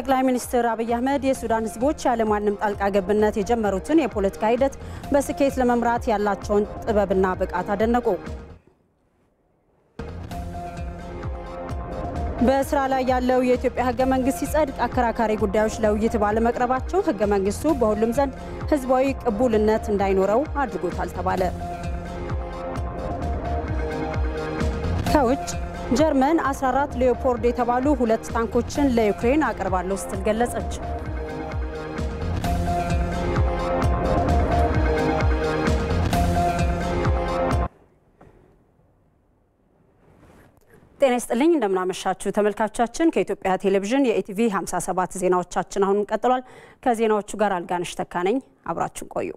ጠቅላይ ሚኒስትር አብይ አህመድ የሱዳን ህዝቦች ያለማንም ጣልቃ ገብነት የጀመሩትን የፖለቲካ ሂደት በስኬት ለመምራት ያላቸውን ጥበብና ብቃት አደነቁ። በስራ ላይ ያለው የኢትዮጵያ ህገ መንግስት ሲጸድቅ አከራካሪ ጉዳዮች ለውይይት ባለመቅረባቸው ህገ መንግስቱ በሁሉም ዘንድ ህዝባዊ ቅቡልነት እንዳይኖረው አድርጎታል ተባለ። ከውጭ ጀርመን 14 ሌኦፖርድ የተባሉ 2 ታንኮችን ለዩክሬን አቀርባለሁ ስትል ገለጸች። ጤና ይስጥልኝ እንደምናመሻችሁ ተመልካቾቻችን ከኢትዮጵያ ቴሌቪዥን የኢቲቪ 57 ዜናዎቻችን አሁን ቀጥሏል። ከዜናዎቹ ጋር አልጋነሽ ተካነኝ አብራችሁ ቆዩ።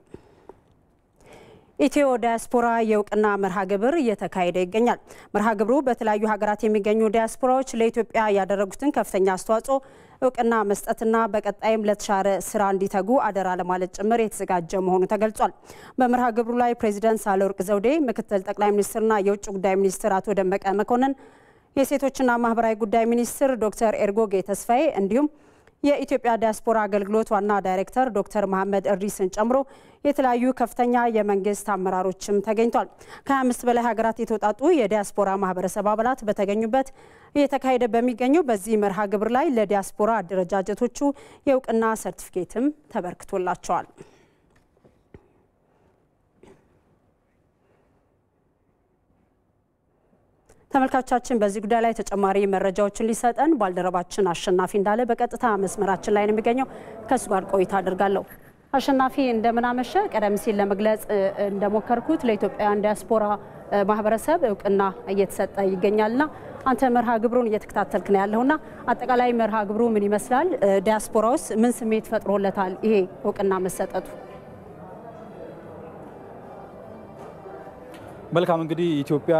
ኢትዮ ዲያስፖራ የውቅና መርሃ ግብር እየተካሄደ ይገኛል። መርሃ ግብሩ በተለያዩ ሀገራት የሚገኙ ዲያስፖራዎች ለኢትዮጵያ ያደረጉትን ከፍተኛ አስተዋጽኦ እውቅና መስጠትና በቀጣይም ለተሻለ ስራ እንዲተጉ አደራ ለማለት ጭምር የተዘጋጀ መሆኑ ተገልጿል። በመርሃ ግብሩ ላይ ፕሬዚዳንት ሳህለወርቅ ዘውዴ፣ ምክትል ጠቅላይ ሚኒስትርና የውጭ ጉዳይ ሚኒስትር አቶ ደመቀ መኮንን፣ የሴቶችና ማህበራዊ ጉዳይ ሚኒስትር ዶክተር ኤርጎጌ ተስፋዬ እንዲሁም የኢትዮጵያ ዲያስፖራ አገልግሎት ዋና ዳይሬክተር ዶክተር መሐመድ እድሪስን ጨምሮ የተለያዩ ከፍተኛ የመንግስት አመራሮችም ተገኝቷል። ከ25 በላይ ሀገራት የተውጣጡ የዲያስፖራ ማህበረሰብ አባላት በተገኙበት እየተካሄደ በሚገኘው በዚህ መርሃ ግብር ላይ ለዲያስፖራ አደረጃጀቶቹ የእውቅና ሰርቲፊኬትም ተበርክቶላቸዋል። ተመልካቾቻችን በዚህ ጉዳይ ላይ ተጨማሪ መረጃዎችን ሊሰጠን ባልደረባችን አሸናፊ እንዳለ በቀጥታ መስመራችን ላይ ነው የሚገኘው። ከሱ ጋር ቆይታ አድርጋለሁ። አሸናፊ እንደምናመሸ ቀደም ሲል ለመግለጽ እንደሞከርኩት ለኢትዮጵያውያን ዲያስፖራ ማህበረሰብ እውቅና እየተሰጠ ይገኛልና አንተ መርሃ ግብሩን እየተከታተልክ ነው ያለውና አጠቃላይ መርሃ ግብሩ ምን ይመስላል? ዲያስፖራውስ ምን ስሜት ፈጥሮለታል ይሄ እውቅና መሰጠቱ? መልካም እንግዲህ ኢትዮጵያ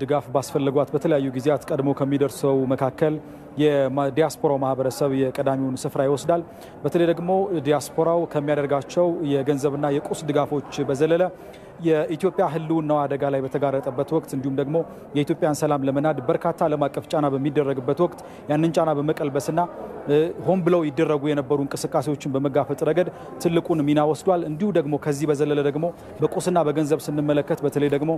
ድጋፍ ባስፈልጓት በተለያዩ ጊዜያት ቀድሞ ከሚደርሰው መካከል የዲያስፖራው ማህበረሰብ የቀዳሚውን ስፍራ ይወስዳል። በተለይ ደግሞ ዲያስፖራው ከሚያደርጋቸው የገንዘብና የቁስ ድጋፎች በዘለለ የኢትዮጵያ ህልውናው አደጋ ላይ በተጋረጠበት ወቅት እንዲሁም ደግሞ የኢትዮጵያን ሰላም ለመናድ በርካታ ዓለም አቀፍ ጫና በሚደረግበት ወቅት ያንን ጫና በመቀልበስና ሆን ብለው ይደረጉ የነበሩ እንቅስቃሴዎችን በመጋፈጥ ረገድ ትልቁን ሚና ወስዷል። እንዲሁ ደግሞ ከዚህ በዘለለ ደግሞ በቁስና በገንዘብ ስንመለከት በተለይ ደግሞ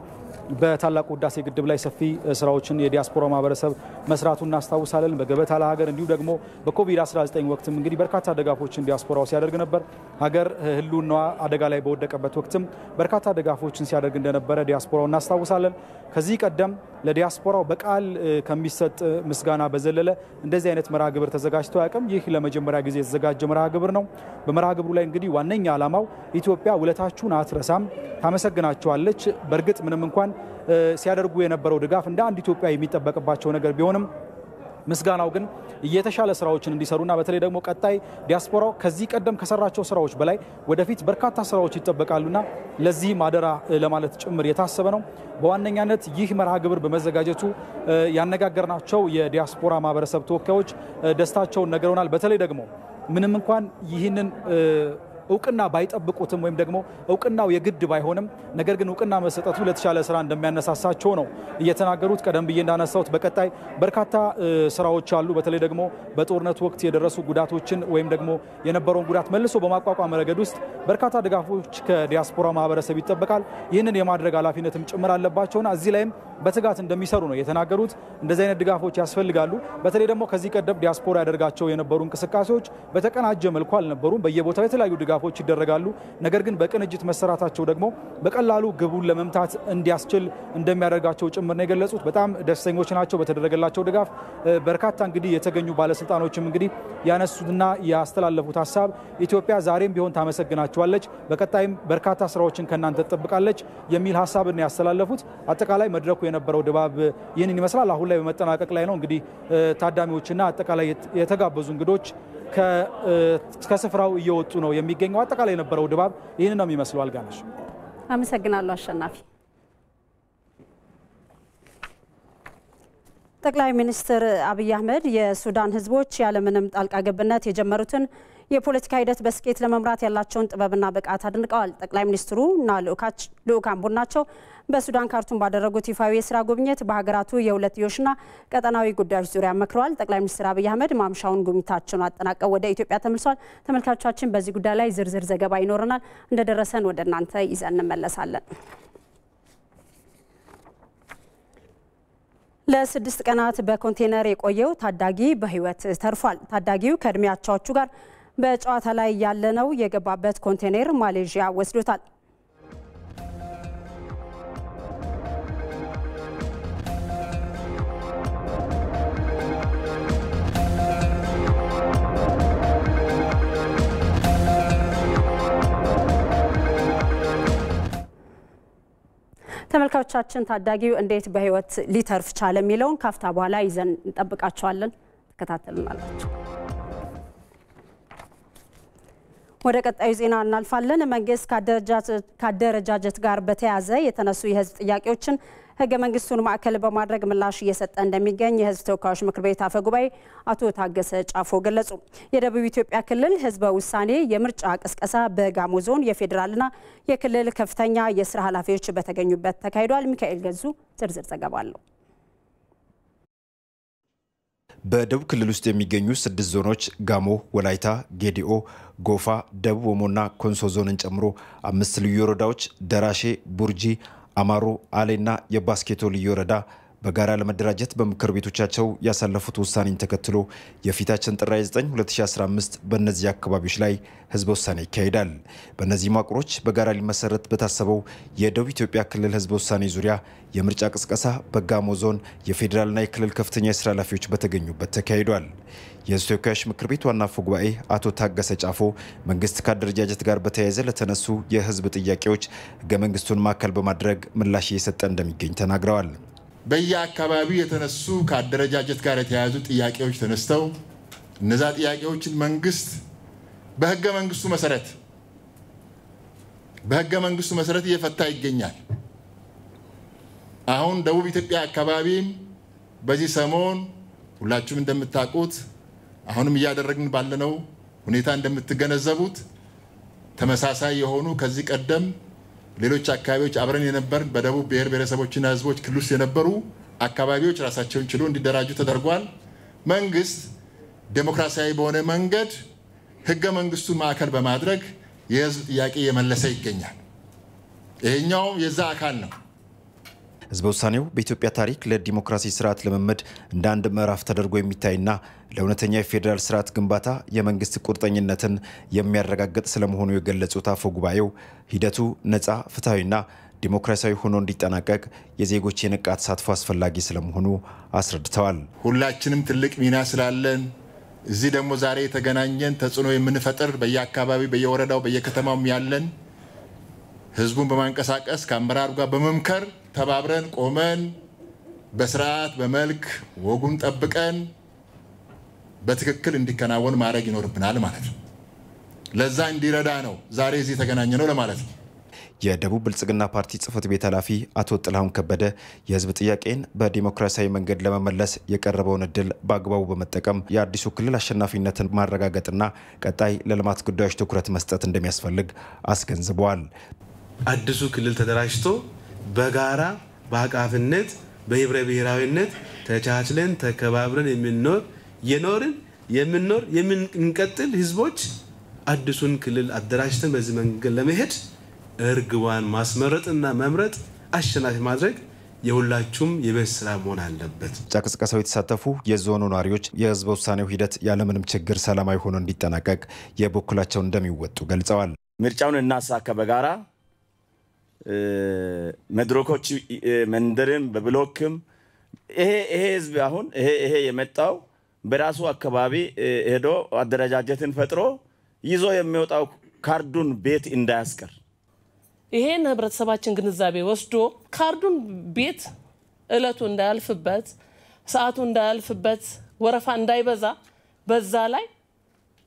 በታላቁ ህዳሴ ግድብ ላይ ሰፊ ስራዎችን የዲያስፖራ ማህበረሰብ መስራቱን እናስታውሳለን። በገበታ ለሀገር እንዲሁ ደግሞ በኮቪድ-19 ወቅትም እንግዲህ በርካታ ድጋፎችን ዲያስፖራው ሲያደርግ ነበር። ሀገር ህልውናዋ አደጋ ላይ በወደቀበት ወቅትም በርካታ ድጋፎችን ሲያደርግ እንደነበረ ዲያስፖራው እናስታውሳለን። ከዚህ ቀደም ለዲያስፖራው በቃል ከሚሰጥ ምስጋና በዘለለ እንደዚህ አይነት መርሃ ግብር ተዘጋጅቶ ያቀም ይህ ለመጀመሪያ ጊዜ የተዘጋጀ መርሃ ግብር ነው። በመርሃ ግብሩ ላይ እንግዲህ ዋነኛ ዓላማው ኢትዮጵያ ውለታችሁን አትረሳም፣ ታመሰግናቸዋለች። በእርግጥ ምንም እንኳን ሲያደርጉ የነበረው ድጋፍ እንደ አንድ ኢትዮጵያ የሚጠበቅባቸው ነገር ቢሆንም ምስጋናው ግን የተሻለ ስራዎችን እንዲሰሩና በተለይ ደግሞ ቀጣይ ዲያስፖራው ከዚህ ቀደም ከሰራቸው ስራዎች በላይ ወደፊት በርካታ ስራዎች ይጠበቃሉና ለዚህ ማደራ ለማለት ጭምር የታሰበ ነው። በዋነኛነት ይህ መርሃ ግብር በመዘጋጀቱ ያነጋገርናቸው የዲያስፖራ ማህበረሰብ ተወካዮች ደስታቸውን ነግረውናል። በተለይ ደግሞ ምንም እንኳን ይህንን እውቅና ባይጠብቁትም ወይም ደግሞ እውቅናው የግድ ባይሆንም ነገር ግን እውቅና መሰጠቱ ለተሻለ ስራ እንደሚያነሳሳቸው ነው እየተናገሩት። ቀደም ብዬ እንዳነሳሁት በቀጣይ በርካታ ስራዎች አሉ። በተለይ ደግሞ በጦርነቱ ወቅት የደረሱ ጉዳቶችን ወይም ደግሞ የነበረውን ጉዳት መልሶ በማቋቋም ረገድ ውስጥ በርካታ ድጋፎች ከዲያስፖራ ማህበረሰብ ይጠበቃል። ይህንን የማድረግ ኃላፊነትም ጭምር አለባቸውና እዚህ ላይም በትጋት እንደሚሰሩ ነው የተናገሩት። እንደዚህ አይነት ድጋፎች ያስፈልጋሉ። በተለይ ደግሞ ከዚህ ቀደም ዲያስፖራ ያደርጋቸው የነበሩ እንቅስቃሴዎች በተቀናጀ መልኩ አልነበሩም። በየቦታው የተለያዩ ድጋፎች ይደረጋሉ። ነገር ግን በቅንጅት መሰራታቸው ደግሞ በቀላሉ ግቡን ለመምታት እንዲያስችል እንደሚያደርጋቸው ጭምር ነው የገለጹት። በጣም ደስተኞች ናቸው በተደረገላቸው ድጋፍ። በርካታ እንግዲህ የተገኙ ባለስልጣኖችም እንግዲህ ያነሱትና ያስተላለፉት ሀሳብ ኢትዮጵያ ዛሬም ቢሆን ታመሰግናቸዋለች፣ በቀጣይም በርካታ ስራዎችን ከእናንተ ትጠብቃለች የሚል ሀሳብን ያስተላለፉት። አጠቃላይ መድረኩ የነበረው ድባብ ይህንን ይመስላል። አሁን ላይ በመጠናቀቅ ላይ ነው። እንግዲህ ታዳሚዎችና አጠቃላይ የተጋበዙ እንግዶች ከስፍራው እየወጡ ነው የሚገኘው። አጠቃላይ የነበረው ድባብ ይህንን ነው የሚመስለው። አልጋነሽ አመሰግናለሁ አሸናፊ። ጠቅላይ ሚኒስትር አብይ አህመድ የሱዳን ህዝቦች ያለምንም ጣልቃ ገብነት የጀመሩትን የፖለቲካ ሂደት በስኬት ለመምራት ያላቸውን ጥበብና ብቃት አድንቀዋል። ጠቅላይ ሚኒስትሩና ልዑካን ቡድናቸው በሱዳን ካርቱም ባደረጉት ይፋዊ የስራ ጉብኝት በሀገራቱ የሁለትዮሽና ቀጠናዊ ጉዳዮች ዙሪያ መክረዋል። ጠቅላይ ሚኒስትር አብይ አህመድ ማምሻውን ጉብኝታቸውን አጠናቀው ወደ ኢትዮጵያ ተመልሰዋል። ተመልካቾቻችን በዚህ ጉዳይ ላይ ዝርዝር ዘገባ ይኖረናል፣ እንደደረሰን ወደ እናንተ ይዘን እንመለሳለን። ለ6 ቀናት በኮንቴነር የቆየው ታዳጊ በህይወት ተርፏል። ታዳጊው ከእድሜ አቻዎቹ ጋር በጨዋታ ላይ ያለ ነው የገባበት ኮንቴነር ማሌዥያ ወስዶታል። ተመልካቾቻችን ታዳጊው እንዴት በህይወት ሊተርፍ ቻለ የሚለውን ካፍታ በኋላ ይዘን እንጠብቃቸዋለን። ተከታተሉናላችሁ። ወደ ቀጣዩ ዜና እናልፋለን። መንግስት ከአደረጃጀት ጋር በተያያዘ የተነሱ የህዝብ ጥያቄዎችን ህገ መንግስቱን ማዕከል በማድረግ ምላሽ እየሰጠ እንደሚገኝ የህዝብ ተወካዮች ምክር ቤት አፈ ጉባኤ አቶ ታገሰ ጫፎ ገለጹ። የደቡብ ኢትዮጵያ ክልል ህዝበ ውሳኔ የምርጫ ቅስቀሳ በጋሞ ዞን የፌዴራልና የክልል ከፍተኛ የስራ ኃላፊዎች በተገኙበት ተካሂዷል። ሚካኤል ገዙ ዝርዝር ዘገባ አለው። በደቡብ ክልል ውስጥ የሚገኙ 6 ዞኖች ጋሞ፣ ወላይታ፣ ጌዲኦ፣ ጎፋ፣ ደቡብ ኦሞና ኮንሶ ዞንን ጨምሮ 5 ልዩ ወረዳዎች ደራሼ፣ ቡርጂ፣ አማሮ፣ አሌና የባስኬቶ ልዩ ወረዳ በጋራ ለመደራጀት በምክር ቤቶቻቸው ያሳለፉት ውሳኔን ተከትሎ የፊታችን ጥር 9 2015 በእነዚህ አካባቢዎች ላይ ህዝበ ውሳኔ ይካሄዳል። በእነዚህ መዋቅሮች በጋራ ሊመሰረት በታሰበው የደቡብ ኢትዮጵያ ክልል ህዝበ ውሳኔ ዙሪያ የምርጫ ቅስቀሳ በጋሞ ዞን የፌዴራልና የክልል ከፍተኛ የስራ ኃላፊዎች በተገኙበት ተካሂዷል። የህዝብ ተወካዮች ምክር ቤት ዋና አፈ ጉባኤ አቶ ታገሰ ጫፎ መንግስት ከአደረጃጀት ጋር በተያያዘ ለተነሱ የህዝብ ጥያቄዎች ህገ መንግስቱን ማዕከል በማድረግ ምላሽ እየሰጠ እንደሚገኝ ተናግረዋል። በየአካባቢው የተነሱ ከአደረጃጀት ጋር የተያያዙ ጥያቄዎች ተነስተው እነዛ ጥያቄዎችን መንግስት በህገ መንግስቱ መሰረት እየፈታ ይገኛል። አሁን ደቡብ ኢትዮጵያ አካባቢም በዚህ ሰሞን ሁላችሁም እንደምታውቁት አሁንም እያደረግን ባለነው ሁኔታ እንደምትገነዘቡት ተመሳሳይ የሆኑ ከዚህ ቀደም ሌሎች አካባቢዎች አብረን የነበርን በደቡብ ብሔር ብሔረሰቦችና ህዝቦች ክልል ውስጥ የነበሩ አካባቢዎች ራሳቸውን ችሎ እንዲደራጁ ተደርጓል። መንግስት ዴሞክራሲያዊ በሆነ መንገድ ህገ መንግስቱን ማዕከል በማድረግ የህዝብ ጥያቄ እየመለሰ ይገኛል። ይሄኛው የዛ አካል ነው። ህዝበ ውሳኔው በኢትዮጵያ ታሪክ ለዲሞክራሲ ስርዓት ልምምድ እንደ አንድ ምዕራፍ ተደርጎ የሚታይና ለእውነተኛ የፌዴራል ስርዓት ግንባታ የመንግስት ቁርጠኝነትን የሚያረጋግጥ ስለመሆኑ የገለጹት አፈ ጉባኤው ሂደቱ ነፃ፣ ፍትሐዊና ዲሞክራሲያዊ ሆኖ እንዲጠናቀቅ የዜጎች የነቃ ተሳትፎ አስፈላጊ ስለመሆኑ አስረድተዋል። ሁላችንም ትልቅ ሚና ስላለን እዚህ ደግሞ ዛሬ የተገናኘን ተጽዕኖ የምንፈጥር በየአካባቢው በየወረዳው በየከተማው ያለን ህዝቡን በማንቀሳቀስ ከአመራሩ ጋር በመምከር ተባብረን ቆመን በስርዓት በመልክ ወጉን ጠብቀን በትክክል እንዲከናወን ማድረግ ይኖርብናል ማለት ነው። ለዛ እንዲረዳ ነው ዛሬ እዚህ የተገናኘ ነው ለማለት ነው። የደቡብ ብልጽግና ፓርቲ ጽህፈት ቤት ኃላፊ አቶ ጥላሁን ከበደ የህዝብ ጥያቄን በዲሞክራሲያዊ መንገድ ለመመለስ የቀረበውን እድል በአግባቡ በመጠቀም የአዲሱ ክልል አሸናፊነትን ማረጋገጥና ቀጣይ ለልማት ጉዳዮች ትኩረት መስጠት እንደሚያስፈልግ አስገንዝበዋል። አዲሱ ክልል ተደራጅቶ በጋራ በአቃፍነት በህብረ ብሔራዊነት ተቻችለን ተከባብረን የምንቀጥል ህዝቦች አዲሱን ክልል አደራጅተን በዚህ መንገድ ለመሄድ እርግቧን ማስመረጥና መምረጥ አሸናፊ ማድረግ የሁላችሁም የቤት ስራ መሆን አለበት። ቅስቀሳው የተሳተፉ የዞኑ ነዋሪዎች የህዝበ ውሳኔው ሂደት ያለምንም ችግር ሰላማዊ ሆኖ እንዲጠናቀቅ የበኩላቸውን እንደሚወጡ ገልጸዋል። ምርጫውን እናሳካ በጋራ መድረኮች መንደርም በብሎክም ይሄ ህዝብ አሁን ይሄ የመጣው በራሱ አካባቢ ሄዶ አደረጃጀትን ፈጥሮ ይዞ የሚወጣው ካርዱን ቤት እንዳያስቀር ይሄን ህብረተሰባችን ግንዛቤ ወስዶ ካርዱን ቤት እለቱ እንዳያልፍበት ሰዓቱ እንዳያልፍበት ወረፋ እንዳይበዛ በዛ ላይ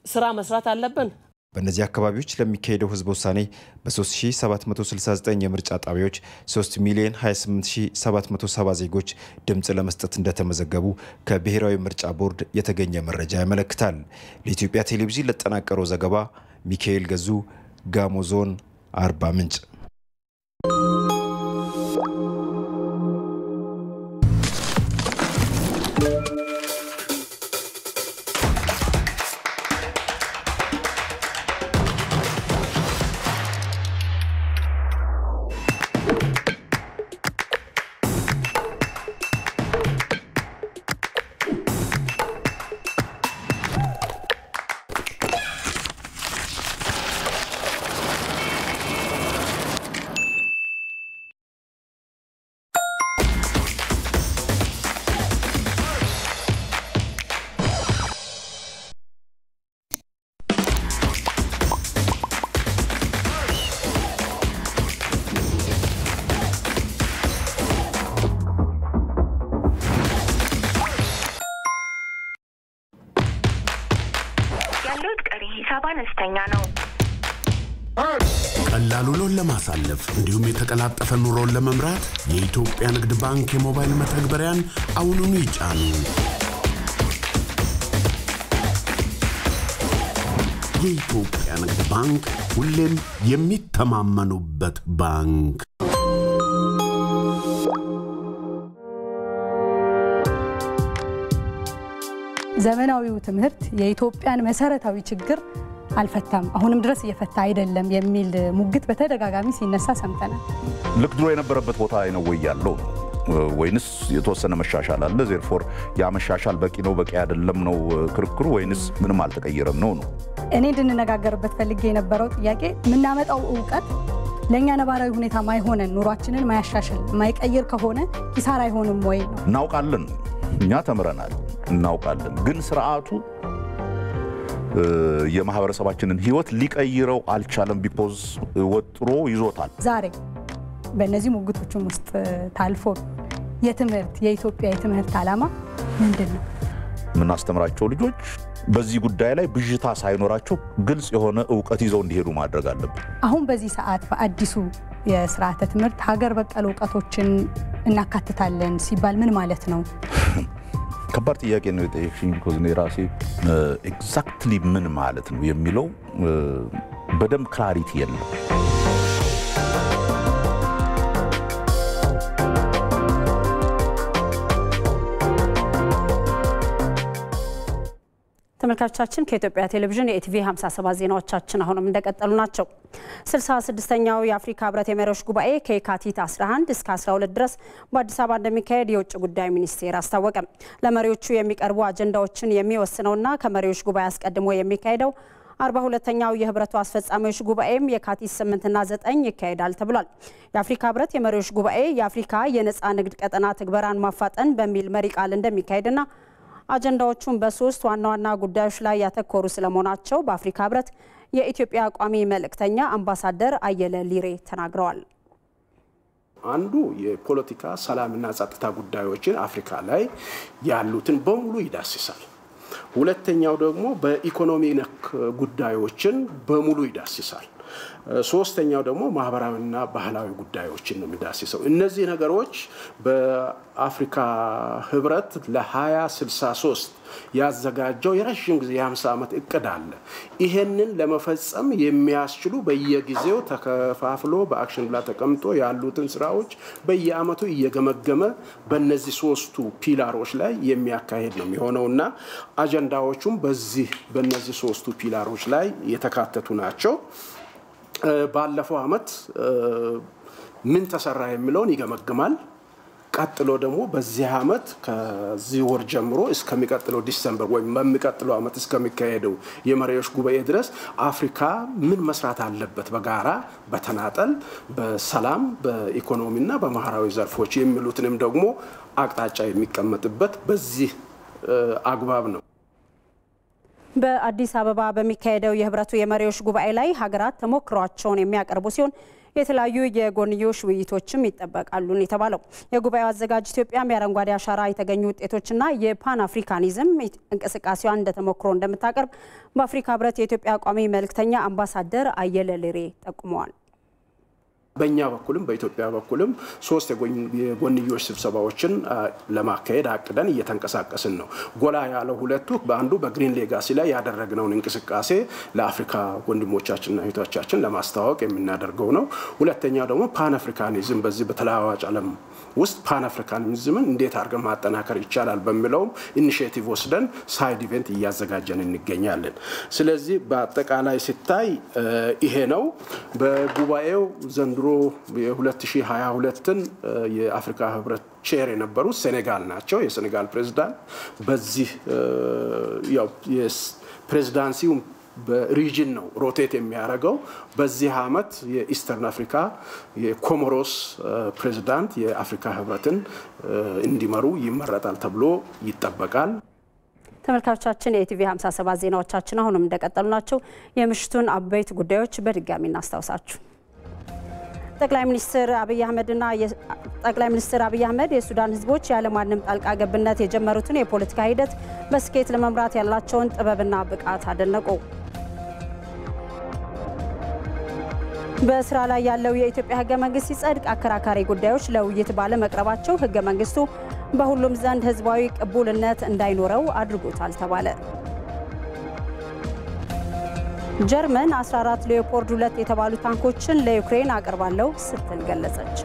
ስራ መስራት አለብን። በእነዚህ አካባቢዎች ለሚካሄደው ህዝብ ውሳኔ በ3769 የምርጫ ጣቢያዎች 3,028,770 ዜጎች ድምጽ ለመስጠት እንደተመዘገቡ ከብሔራዊ ምርጫ ቦርድ የተገኘ መረጃ ያመለክታል። ለኢትዮጵያ ቴሌቪዥን ለተጠናቀረው ዘገባ ሚካኤል ገዙ ጋሞ ዞን አርባ ምንጭ። ቀላል ውሎን ለማሳለፍ እንዲሁም የተቀላጠፈ ኑሮን ለመምራት የኢትዮጵያ ንግድ ባንክ የሞባይል መተግበሪያን አሁኑኑ ይጫኑ። የኢትዮጵያ ንግድ ባንክ ሁሌም የሚተማመኑበት ባንክ። ዘመናዊው ትምህርት የኢትዮጵያን መሰረታዊ ችግር አልፈታም አሁንም ድረስ እየፈታ አይደለም የሚል ሙግት በተደጋጋሚ ሲነሳ ሰምተናል። ልክ ድሮ የነበረበት ቦታ ነው ወይ ያለው ወይንስ የተወሰነ መሻሻል አለ? ዜርፎር ያ መሻሻል በቂ ነው በቂ አይደለም ነው ክርክሩ ወይንስ ምንም አልተቀየረም ነው? እኔ እንድንነጋገርበት ፈልጌ የነበረው ጥያቄ ምናመጣው ዕውቀት ለኛ ነባራዊ ሁኔታ ማይሆነን ኑሯችንን ማያሻሽል ማይቀየር ከሆነ ኪሳራ አይሆንም ወይ ነው? እናውቃለን፣ እኛ ተምረናል እናውቃለን። ግን ስርዓቱ የማህበረሰባችንን ህይወት ሊቀይረው አልቻለም ቢኮዝ ወጥሮ ይዞታል። ዛሬ በእነዚህ ሙግቶችም ውስጥ ታልፎ የኢትዮጵያ የትምህርት ዓላማ ምንድነው? ምናስተምራቸው ልጆች በዚህ ጉዳይ ላይ ብዥታ ሳይኖራቸው ግልጽ የሆነ ዕውቀት ይዘው እንዲሄዱ ማድረግ አለብን። አሁን በዚህ ሰዓት በአዲሱ የስርዓተ ትምህርት ሀገር በቀል ዕውቀቶችን እናካትታለን ሲባል ምን ማለት ነው? ከባድ ጥያቄ ነው የጠየቅሽኝ። ቢኮዝ እኔ ራሴ ኤግዛክትሊ ምን ማለት ነው የሚለው በደንብ ክላሪቲ የለም። ተመልካቾቻችን ከኢትዮጵያ ቴሌቪዥን የኢቲቪ 57 ዜናዎቻችን አሁንም እንደቀጠሉ ናቸው። 66ኛው የአፍሪካ ህብረት የመሪዎች ጉባኤ ከየካቲት 11 እስከ 12 ድረስ በአዲስ አበባ እንደሚካሄድ የውጭ ጉዳይ ሚኒስቴር አስታወቀ። ለመሪዎቹ የሚቀርቡ አጀንዳዎችን የሚወስነውና ከመሪዎች ጉባኤ አስቀድሞ የሚካሄደው 42ኛው የህብረቱ አስፈጻሚዎች ጉባኤም የካቲት 8 እና 9 ይካሄዳል ተብሏል። የአፍሪካ ህብረት የመሪዎች ጉባኤ የአፍሪካ የነፃ ንግድ ቀጠና ትግበራን ማፋጠን በሚል መሪ ቃል እንደሚካሄድና አጀንዳዎቹን በሶስት ዋና ዋና ጉዳዮች ላይ ያተኮሩ ስለመሆናቸው በአፍሪካ ህብረት የኢትዮጵያ ቋሚ መልእክተኛ አምባሳደር አየለ ሊሬ ተናግረዋል። አንዱ የፖለቲካ ሰላምና ጸጥታ ጉዳዮችን አፍሪካ ላይ ያሉትን በሙሉ ይዳስሳል። ሁለተኛው ደግሞ በኢኮኖሚ ነክ ጉዳዮችን በሙሉ ይዳስሳል። ሶስተኛው ደግሞ ማህበራዊና ባህላዊ ጉዳዮችን ነው የሚዳስሰው። እነዚህ ነገሮች በአፍሪካ ህብረት ለ2063 ያዘጋጀው የረጅም ጊዜ የ50 ዓመት እቅድ አለ። ይሄንን ለመፈጸም የሚያስችሉ በየጊዜው ተከፋፍሎ በአክሽን ፕላን ተቀምጦ ያሉትን ስራዎች በየአመቱ እየገመገመ በእነዚህ ሶስቱ ፒላሮች ላይ የሚያካሄድ ነው የሚሆነውና አጀንዳዎቹም በእነዚህ ሶስቱ ፒላሮች ላይ የተካተቱ ናቸው። ባለፈው አመት ምን ተሰራ የሚለውን ይገመግማል። ቀጥሎ ደግሞ በዚህ አመት ከዚህ ወር ጀምሮ እስከሚቀጥለው ዲሴምበር ወይም በሚቀጥለው አመት እስከሚካሄደው የመሪዎች ጉባኤ ድረስ አፍሪካ ምን መስራት አለበት በጋራ በተናጠል በሰላም በኢኮኖሚና በማህበራዊ ዘርፎች የሚሉትንም ደግሞ አቅጣጫ የሚቀመጥበት በዚህ አግባብ ነው። በአዲስ አበባ በሚካሄደው የህብረቱ የመሪዎች ጉባኤ ላይ ሀገራት ተሞክሯቸውን የሚያቀርቡ ሲሆን የተለያዩ የጎንዮሽ ውይይቶችም ይጠበቃሉ የተባለው የጉባኤው አዘጋጅ ኢትዮጵያም የአረንጓዴ አሻራ የተገኙ ውጤቶችና የፓን አፍሪካኒዝም እንቅስቃሴዋን እንደተሞክሮ እንደምታቀርብ በአፍሪካ ህብረት የኢትዮጵያ ቋሚ መልእክተኛ አምባሳደር አየለ ሌሬ ጠቁመዋል። በእኛ በኩልም በኢትዮጵያ በኩልም 3 የጎንዮሽ ስብሰባዎችን ለማካሄድ አቅደን እየተንቀሳቀስን ነው። ጎላ ያለው ሁለቱ በአንዱ በግሪን ሌጋሲ ላይ ያደረግነውን እንቅስቃሴ ለአፍሪካ ወንድሞቻችንና እህቶቻችን ለማስተዋወቅ የምናደርገው ነው። ሁለተኛው ደግሞ ፓን አፍሪካኒዝም በዚህ በተለዋዋጭ ዓለም ውስጥ ፓን አፍሪካኒዝምን እንዴት አድርገን ማጠናከር ይቻላል በሚለው ኢኒሺዬቲቭ ወስደን ሳይድ ኢቨንት እያዘጋጀን እንገኛለን። ስለዚህ በአጠቃላይ ሲታይ ይሄ ነው። በጉባኤው ዘንድሮ የ2022ን የአፍሪካ ህብረት ቼር የነበሩት ሴኔጋል ናቸው። የሴኔጋል ፕሬዝዳንት በዚህ ያው የፕሬዝዳንሲው በሪጅን ነው ሮቴት የሚያደርገው። በዚህ አመት የኢስተርን አፍሪካ የኮሞሮስ ፕሬዝዳንት የአፍሪካ ህብረትን እንዲመሩ ይመረጣል ተብሎ ይጠበቃል። ተመልካቾቻችን የኢቲቪ 57 ዜናዎቻችን አሁንም እንደቀጠሉ ናቸው። የምሽቱን አበይት ጉዳዮች በድጋሚ እናስታውሳችሁ። ጠቅላይ ሚኒስትር አብይ አህመድ የሱዳን ህዝቦች ያለማንም ጣልቃ ገብነት የጀመሩትን የፖለቲካ ሂደት በስኬት ለመምራት ያላቸውን ጥበብና ብቃት አደነቁ። በስራ ላይ ያለው የኢትዮጵያ ህገ መንግስት ሲጸድቅ አከራካሪ ጉዳዮች ለውይይት ባለመቅረባቸው ህገ መንግስቱ በሁሉም ዘንድ ህዝባዊ ቅቡልነት እንዳይኖረው አድርጎታል ተባለ። ጀርመን 14 ሌኦፖርድ 2 የተባሉ ታንኮችን ለዩክሬን አቀርባለሁ ስትል ገለጸች።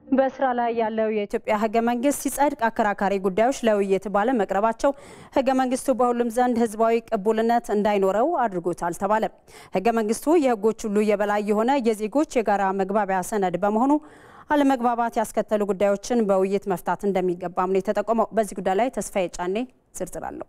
በስራ ላይ ያለው የኢትዮጵያ ህገ መንግስት ሲጸድቅ አከራካሪ ጉዳዮች ለውይይት ባለመቅረባቸው ህገ መንግስቱ በሁሉም ዘንድ ህዝባዊ ቅቡልነት እንዳይኖረው አድርጎታል ተባለ። ህገ መንግስቱ የህጎች ሁሉ የበላይ የሆነ የዜጎች የጋራ መግባቢያ ሰነድ በመሆኑ አለመግባባት ያስከተሉ ጉዳዮችን በውይይት መፍታት እንደሚገባም ነው የተጠቆመው። በዚህ ጉዳይ ላይ ተስፋዬ ጫኔ ዝርዝር አለው።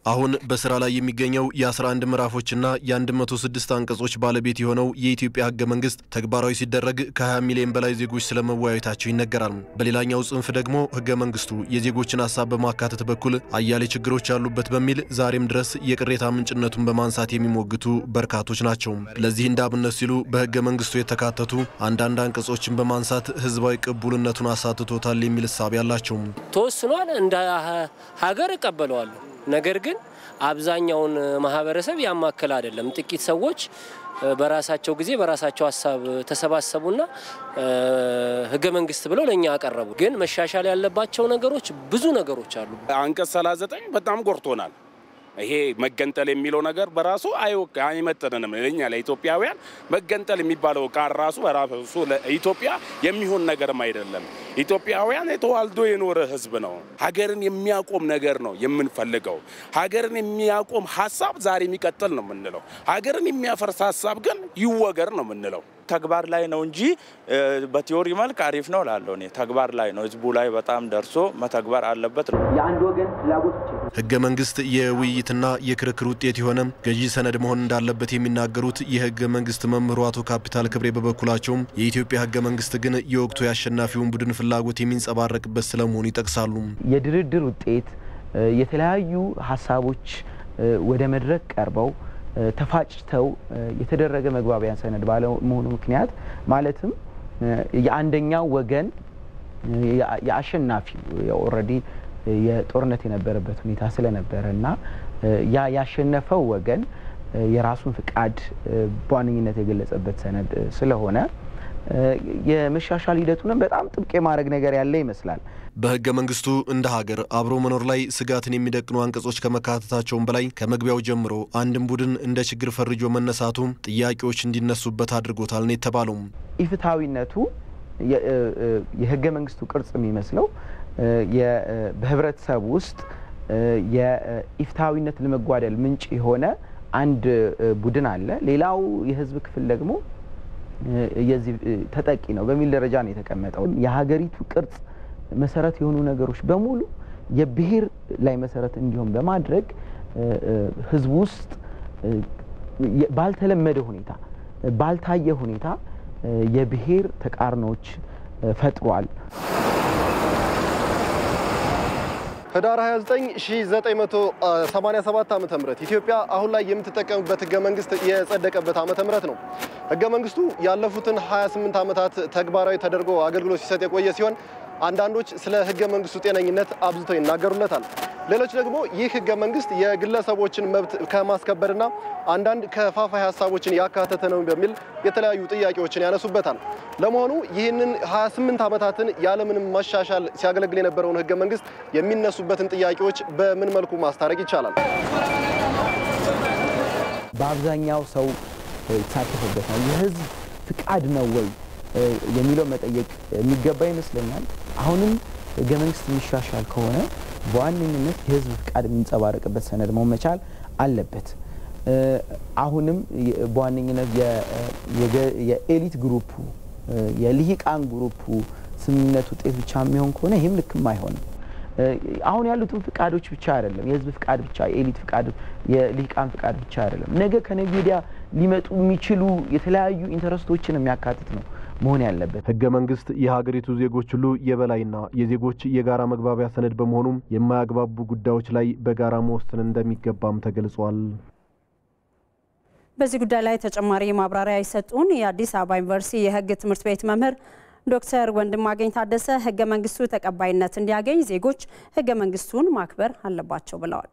አሁን በስራ ላይ የሚገኘው የ11 ምዕራፎችና የ106 አንቀጾች ባለቤት የሆነው የኢትዮጵያ ህገ መንግስት ተግባራዊ ሲደረግ ከ20 ሚሊዮን በላይ ዜጎች ስለመወያየታቸው ይነገራል። በሌላኛው ጽንፍ ደግሞ ህገ መንግስቱ የዜጎችን ሀሳብ በማካተት በኩል አያሌ ችግሮች ያሉበት በሚል ዛሬም ድረስ የቅሬታ ምንጭነቱን በማንሳት የሚሞግቱ በርካቶች ናቸው። ለዚህ እንዳብነት ሲሉ በህገ መንግስቱ የተካተቱ አንዳንድ አንቀጾችን በማንሳት ህዝባዊ ቅቡልነቱን አሳትቶታል የሚል ሐሳብ ያላቸው ተወስኗል። እንደ ሀገር እቀበለዋለሁ። ነገር ግን አብዛኛውን ማህበረሰብ ያማከለ አይደለም። ጥቂት ሰዎች በራሳቸው ጊዜ በራሳቸው ሀሳብ ተሰባሰቡና ህገ መንግስት ብለው ለኛ አቀረቡ። ግን መሻሻል ያለባቸው ነገሮች ብዙ ነገሮች አሉ። አንቀጽ 39 በጣም ጎርቶናል። ይሄ መገንጠል የሚለው ነገር በራሱ አይመጥነንም። ለኛ ለኢትዮጵያውያን መገንጠል የሚባለው ቃል ራሱ በራሱ ለኢትዮጵያ የሚሆን ነገርም አይደለም። ኢትዮጵያውያን የተዋልዶ የኖረ ህዝብ ነው። ሀገርን የሚያቆም ነገር ነው የምንፈልገው። ሀገርን የሚያቆም ሀሳብ ዛሬ የሚቀጥል ነው የምንለው። ሀገርን የሚያፈርስ ሀሳብ ግን ይወገር ነው የምንለው። ተግባር ላይ ነው እንጂ በቲዮሪ መልክ አሪፍ ነው ላለው ነው። ተግባር ላይ ነው ህዝቡ ላይ በጣም ደርሶ መተግበር አለበት ነው። የአንድ ወገን ፍላጎት ህገ መንግስት የውይይትና የክርክር ውጤት የሆነ ገዢ ሰነድ መሆን እንዳለበት የሚናገሩት የህገ መንግስት መምህሩ አቶ ካፒታል ክብሬ በበኩላቸው የኢትዮጵያ ህገ መንግስት ግን የወቅቱ ያሸናፊውን ቡድን ፍላጎት የሚንጸባረቅበት ስለመሆኑ ይጠቅሳሉ። የድርድር ውጤት የተለያዩ ሀሳቦች ወደ መድረክ ቀርበው ተፋጭተው የተደረገ መግባቢያ ሰነድ ባለመሆኑ ምክንያት ማለትም የአንደኛው ወገን የአሸናፊው ኦሬዲ የጦርነት የነበረበት ሁኔታ ስለነበረና ያ ያሸነፈው ወገን የራሱን ፍቃድ በዋነኝነት የገለጸበት ሰነድ ስለሆነ የመሻሻል ሂደቱንም በጣም ጥብቅ የማድረግ ነገር ያለ ይመስላል። በህገ መንግስቱ እንደ ሀገር አብሮ መኖር ላይ ስጋትን የሚደቅኑ አንቀጾች ከመካተታቸውም በላይ ከመግቢያው ጀምሮ አንድም ቡድን እንደ ችግር ፈርጆ መነሳቱ ጥያቄዎች እንዲነሱበት አድርጎታል ነው የተባለው። ኢፍትሃዊነቱ የህገ መንግስቱ ቅርጽ የሚመስለው በህብረተሰብ ውስጥ የኢፍትሃዊነት ለመጓደል ምንጭ የሆነ አንድ ቡድን አለ፣ ሌላው የህዝብ ክፍል ደግሞ የዚህ ተጠቂ ነው በሚል ደረጃ ነው የተቀመጠው። የሀገሪቱ ቅርጽ መሰረት የሆኑ ነገሮች በሙሉ የብሔር ላይ መሰረት እንዲሆን በማድረግ ህዝብ ውስጥ ባልተለመደ ሁኔታ ባልታየ ሁኔታ የብሔር ተቃርኖች ፈጥሯል። ህዳር 29 1987 ዓመተ ምህረት ኢትዮጵያ አሁን ላይ የምትጠቀምበት ህገ መንግስት የጸደቀበት ዓመተ ምህረት ነው። ህገ መንግስቱ ያለፉትን 28 ዓመታት ተግባራዊ ተደርጎ አገልግሎት ሲሰጥ የቆየ ሲሆን አንዳንዶች ስለ ህገ መንግስቱ ጤነኝነት አብዝተው ይናገሩለታል። ሌሎች ደግሞ ይህ ህገ መንግስት የግለሰቦችን መብት ከማስከበርና አንዳንድ ከፋፋይ ሐሳቦችን ያካተተ ነው በሚል የተለያዩ ጥያቄዎችን ያነሱበታል። ለመሆኑ ይህንን 28 ዓመታትን ያለምንም መሻሻል ሲያገለግል የነበረውን ህገ መንግስት የሚነሱበትን ጥያቄዎች በምን መልኩ ማስታረቅ ይቻላል? በአብዛኛው ሰው የተሳተፈበት ነው። የህዝብ ፍቃድ ነው ወይ የሚለው መጠየቅ የሚገባ ይመስለኛል። አሁንም ህገ መንግስት የሚሻሻል ከሆነ በዋነኝነት የህዝብ ፍቃድ የሚንጸባረቅበት ሰነድ መሆን መቻል አለበት። አሁንም በዋነኝነት የኤሊት ግሩፑ የልሂቃን ግሩፑ ስምምነት ውጤት ብቻ የሚሆን ከሆነ ይህም ልክም አይሆንም። አሁን ያሉትን ፍቃዶች ብቻ አይደለም፣ የህዝብ ፍቃድ ብቻ፣ የኤሊት ፍቃድ፣ የልሂቃን ፍቃድ ብቻ አይደለም። ነገ ከነገ ወዲያ ሊመጡ የሚችሉ የተለያዩ ኢንተረስቶችን የሚያካትት ነው መሆን ያለበት። ህገ መንግስት የሀገሪቱ ዜጎች ሁሉ የበላይና የዜጎች የጋራ መግባቢያ ሰነድ በመሆኑም የማያግባቡ ጉዳዮች ላይ በጋራ መወሰን እንደሚገባም ተገልጿል። በዚህ ጉዳይ ላይ ተጨማሪ ማብራሪያ የሰጡን የአዲስ አበባ ዩኒቨርሲቲ የህግ ትምህርት ቤት መምህር ዶክተር ወንድማገኝ ታደሰ ህገ መንግስቱ ተቀባይነት እንዲያገኝ ዜጎች ህገ መንግስቱን ማክበር አለባቸው ብለዋል።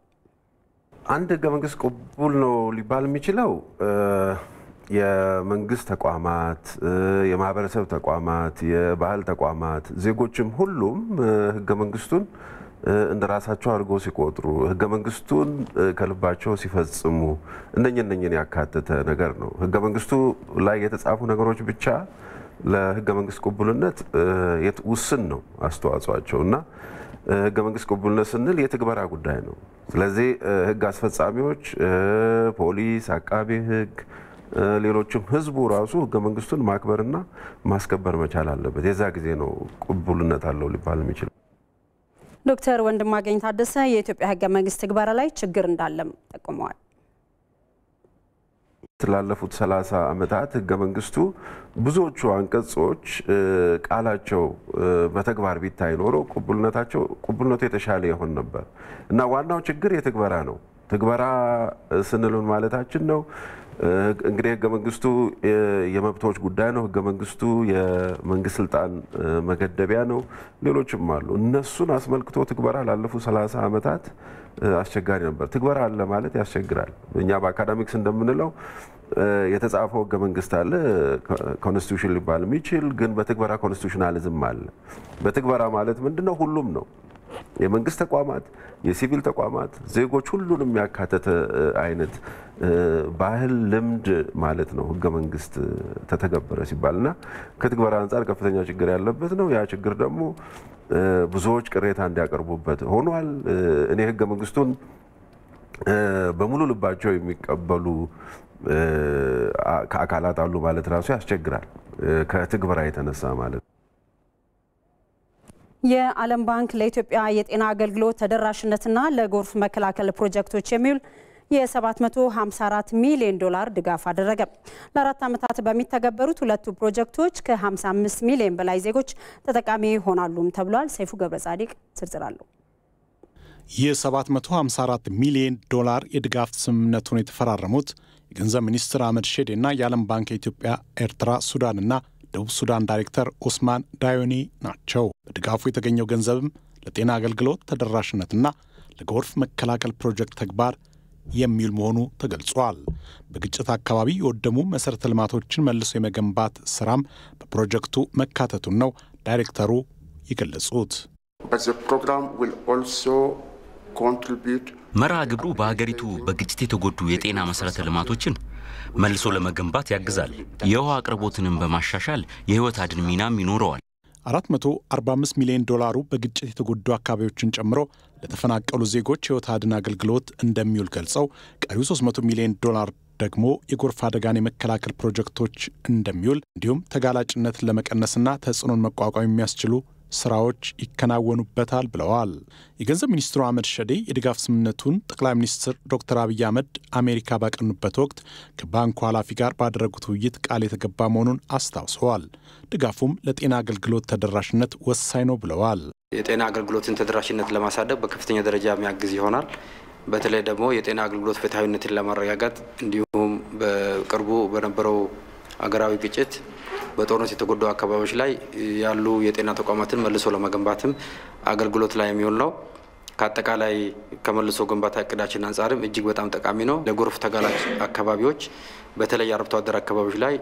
አንድ ህገ መንግስት ቅቡል ነው ሊባል የሚችለው የመንግስት ተቋማት፣ የማህበረሰብ ተቋማት፣ የባህል ተቋማት፣ ዜጎችም ሁሉም ህገ መንግስቱን እንደራሳቸው አድርጎ ሲቆጥሩ ህገ መንግስቱን ከልባቸው ሲፈጽሙ እነኝን ያካተተ ነገር ነው። ህገ መንግስቱ ላይ የተጻፉ ነገሮች ብቻ ለህገ መንግስት ቅቡልነት ውስን ነው አስተዋጽኦአቸው እና ህገ መንግስት ቅቡልነት ስንል የትግበራ ጉዳይ ነው። ስለዚህ ህግ አስፈጻሚዎች፣ ፖሊስ፣ አቃቤ ህግ፣ ሌሎችም ህዝቡ ራሱ ህገ መንግስቱን ማክበርና ማስከበር መቻል አለበት። የዛ ጊዜ ነው ቅቡልነት አለው ሊባል የሚችል። ዶክተር ወንድማገኝ ታደሰ የኢትዮጵያ ህገ መንግስት ትግበራ ላይ ችግር እንዳለም ጠቁመዋል። ላለፉት 30 ዓመታት ህገ መንግስቱ ብዙዎቹ አንቀጾች ቃላቸው በተግባር ቢታይ ኖሮ ቅቡልነቱ የተሻለ ይሆን ነበር እና ዋናው ችግር የትግበራ ነው። ትግበራ ስንልን ማለታችን ነው እንግዲህ ህገ መንግስቱ የመብቶች ጉዳይ ነው። ህገ መንግስቱ የመንግስት ስልጣን መገደቢያ ነው። ሌሎችም አሉ። እነሱን አስመልክቶ ትግበራ ላለፉት 30 ዓመታት አስቸጋሪ ነበር። ትግበራ አለ ማለት ያስቸግራል። እኛ በአካዳሚክስ እንደምንለው የተጻፈው ህገ መንግስት አለ ኮንስቲቱሽን ሊባል የሚችል ግን በትግበራ ኮንስቲቱሽናሊዝም አለ። በትግበራ ማለት ምንድነው? ሁሉም ነው። የመንግስት ተቋማት፣ የሲቪል ተቋማት፣ ዜጎች ሁሉንም ያካተተ አይነት ባህል፣ ልምድ ማለት ነው ህገ መንግስት ተተገበረ ሲባልና ከትግበራ አንጻር ከፍተኛ ችግር ያለበት ነው። ያ ችግር ደግሞ ብዙዎች ቅሬታ እንዲያቀርቡበት ሆኗል። እኔ ህገ መንግስቱን በሙሉ ልባቸው የሚቀበሉ ከአካላት አሉ ማለት ራሱ ያስቸግራል፣ ከትግበራ የተነሳ ማለት። የዓለም ባንክ ለኢትዮጵያ የጤና አገልግሎት ተደራሽነትና ለጎርፍ መከላከል ፕሮጀክቶች የሚውል የ754 ሚሊዮን ዶላር ድጋፍ አደረገ። ለ4 ዓመታት በሚተገበሩት ሁለቱ ፕሮጀክቶች ከ55 ሚሊዮን በላይ ዜጎች ተጠቃሚ ይሆናሉም ተብሏል። ሰይፉ ገብረጻዲቅ ዝርዝር አለው። የ754 ሚሊዮን ዶላር የድጋፍ ስምምነቱን የተፈራረሙት የገንዘብ ሚኒስትር አህመድ ሼዴ እና የዓለም ባንክ የኢትዮጵያ፣ ኤርትራ፣ ሱዳንና ደቡብ ሱዳን ዳይሬክተር ኦስማን ዳዮኒ ናቸው። በድጋፉ የተገኘው ገንዘብም ለጤና አገልግሎት ተደራሽነትና ለጎርፍ መከላከል ፕሮጀክት ተግባር የሚውል መሆኑ ተገልጿል። በግጭት አካባቢ የወደሙ መሰረተ ልማቶችን መልሶ የመገንባት ስራም በፕሮጀክቱ መካተቱን ነው ዳይሬክተሩ የገለጹት። መርሃ ግብሩ በሀገሪቱ በግጭት የተጎዱ የጤና መሰረተ ልማቶችን መልሶ ለመገንባት ያግዛል። የውሃ አቅርቦትንም በማሻሻል የህይወት አድን ሚናም ይኖረዋል። 445 ሚሊዮን ዶላሩ በግጭት የተጎዱ አካባቢዎችን ጨምሮ ለተፈናቀሉ ዜጎች ህይወት አድን አገልግሎት እንደሚውል ገልጸው ቀሪው 300 ሚሊዮን ዶላር ደግሞ የጎርፍ አደጋን የመከላከል ፕሮጀክቶች እንደሚውል እንዲሁም ተጋላጭነትን ለመቀነስና ተጽዕኖን መቋቋም የሚያስችሉ ስራዎች ይከናወኑበታል ብለዋል። የገንዘብ ሚኒስትሩ አህመድ ሼዴ የድጋፍ ስምምነቱን ጠቅላይ ሚኒስትር ዶክተር አብይ አህመድ አሜሪካ ባቀኑበት ወቅት ከባንኩ ኃላፊ ጋር ባደረጉት ውይይት ቃል የተገባ መሆኑን አስታውሰዋል። ድጋፉም ለጤና አገልግሎት ተደራሽነት ወሳኝ ነው ብለዋል። የጤና አገልግሎትን ተደራሽነት ለማሳደግ በከፍተኛ ደረጃ የሚያግዝ ይሆናል። በተለይ ደግሞ የጤና አገልግሎት ፍትሐዊነትን ለማረጋገጥ እንዲሁም በቅርቡ በነበረው አገራዊ ግጭት በጦርነት የተጎዱ አካባቢዎች ላይ ያሉ የጤና ተቋማትን መልሶ ለመገንባትም አገልግሎት ላይ የሚውል ነው። ከአጠቃላይ ከመልሶ ግንባታ እቅዳችን አንጻርም እጅግ በጣም ጠቃሚ ነው። ለጎርፍ ተጋላጭ አካባቢዎች በተለይ አርብቶ አደር አካባቢዎች ላይ